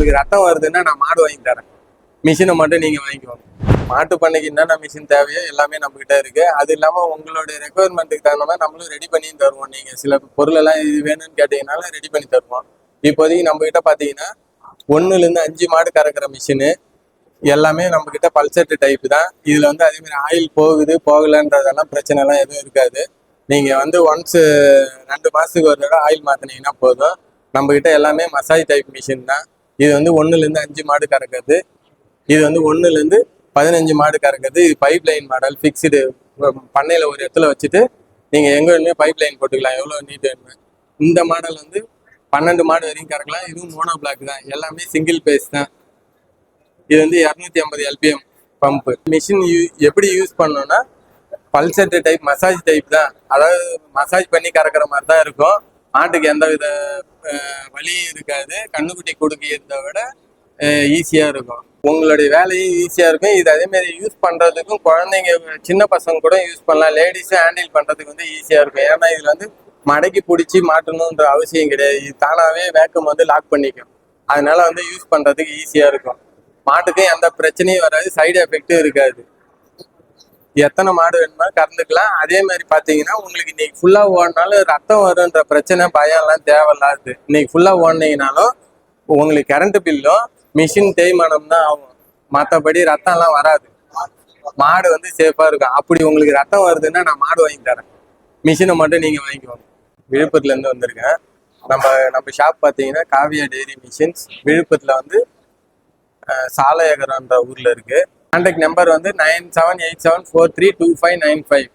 உங்களுக்கு ரத்தம் வருதுன்னா நான் மாடு வாங்கி தரேன், மிஷினை மட்டும் நீங்கள் வாங்கிக்கோங்க. மாட்டு பண்ணைக்கு என்னென்ன மிஷின் தேவையோ எல்லாமே நம்மகிட்ட இருக்கு. அது இல்லாமல் உங்களுடைய ரெக்குவயர்மெண்ட்டுக்கு தகுந்த மாதிரி நம்மளும் ரெடி பண்ணி தருவோம். நீங்கள் சில பொருளெல்லாம் இது வேணும்னு கேட்டீங்கனாலும் ரெடி பண்ணி தருவோம். இப்போதைக்கு நம்மகிட்ட பார்த்தீங்கன்னா 1லேருந்து 5 மாடு கறக்கிற மிஷினு எல்லாமே நம்மகிட்ட பல்செட் டைப் தான். இதில் வந்து அதே மாதிரி ஆயில் போகுது போகலன்றதெல்லாம் பிரச்சனைலாம் எதுவும் இருக்காது. நீங்கள் வந்து ஒன்ஸ் 2 மாதத்துக்கு ஒரு தடவை ஆயில் மாற்றினீங்கன்னா போதும். நம்மகிட்ட எல்லாமே மசாஜ் டைப் மிஷின் தான். இது வந்து 1லேருந்து 5 மாடு கறக்குது. இது வந்து 1லேருந்து 15 மாடு கறக்குது. இது பைப் லைன் மாடல், ஃபிக்ஸ்டு பண்ணையில் ஒரு இடத்துல வச்சுட்டு நீங்கள் எங்கே வேணுமே பைப் லைன் போட்டுக்கலாம், எவ்வளோ நீட் வேணுமே. இந்த மாடல் வந்து 12 மாடு வரைக்கும் கறக்கலாம். இதுவும் மோனோ பிளாக் தான், எல்லாமே சிங்கிள் பேஸ் தான். இது வந்து 250 LPM பம்பு. மிஷின் எப்படி யூஸ் பண்ணோன்னா பல்செட் டைப் மசாஜ் டைப் தான். அதாவது மசாஜ் பண்ணி கறக்கிற மாதிரி தான் இருக்கும். மாட்டுக்கு எந்த வித வலியும் இருக்காது. கண்ணுக்குட்டி கொடுக்கிறத விட ஈஸியாக இருக்கும். உங்களுடைய வேலையும் ஈஸியாக இருக்கும். இது அதேமாரி யூஸ் பண்ணுறதுக்கும் குழந்தைங்க சின்ன பசங்க கூட யூஸ் பண்ணலாம். லேடிஸும் ஹேண்டில் பண்ணுறதுக்கு வந்து ஈஸியாக இருக்கும். ஏன்னா இதில் வந்து மடக்கி பிடிச்சி மாட்டணுன்ற அவசியம் கிடையாது. இது தானாகவே வேக்கம் வந்து லாக் பண்ணிக்கும். அதனால வந்து யூஸ் பண்ணுறதுக்கு ஈஸியாக இருக்கும். மாட்டுக்கும் எந்த பிரச்சனையும் வராது, சைடு எஃபெக்டும் இருக்காது. எத்தனை மாடு வேணுமோ கறந்துக்கலாம். அதே மாதிரி பார்த்தீங்கன்னா உங்களுக்கு இன்னைக்கு ஃபுல்லாக ஓடினாலும் ரத்தம் வருன்ற பிரச்சனை பயம்லாம் தேவையில்லாது. இன்னைக்கு ஃபுல்லாக ஓடினீங்கனாலும் உங்களுக்கு கரண்ட் பில்லும் மிஷின் தேய்மானம் தான் ஆகும். மற்றபடி ரத்தம்லாம் வராது. மாடு வந்து சேஃபாக இருக்கும். அப்படி உங்களுக்கு ரத்தம் வருதுன்னா நான் மாடு வாங்கி தரேன், மிஷினை மட்டும் நீங்கள் வாங்கிக்கோங்க. விழுப்புரத்துலேருந்து வந்திருக்கேன். நம்ம ஷாப் பார்த்தீங்கன்னா காவியா டெய்ரி மிஷின்ஸ், விழுப்புரத்தில் வந்து சாலையகரன்ற ஊரில் இருக்குது. கான்டாக்ட் நம்பர் வந்து 9787432595.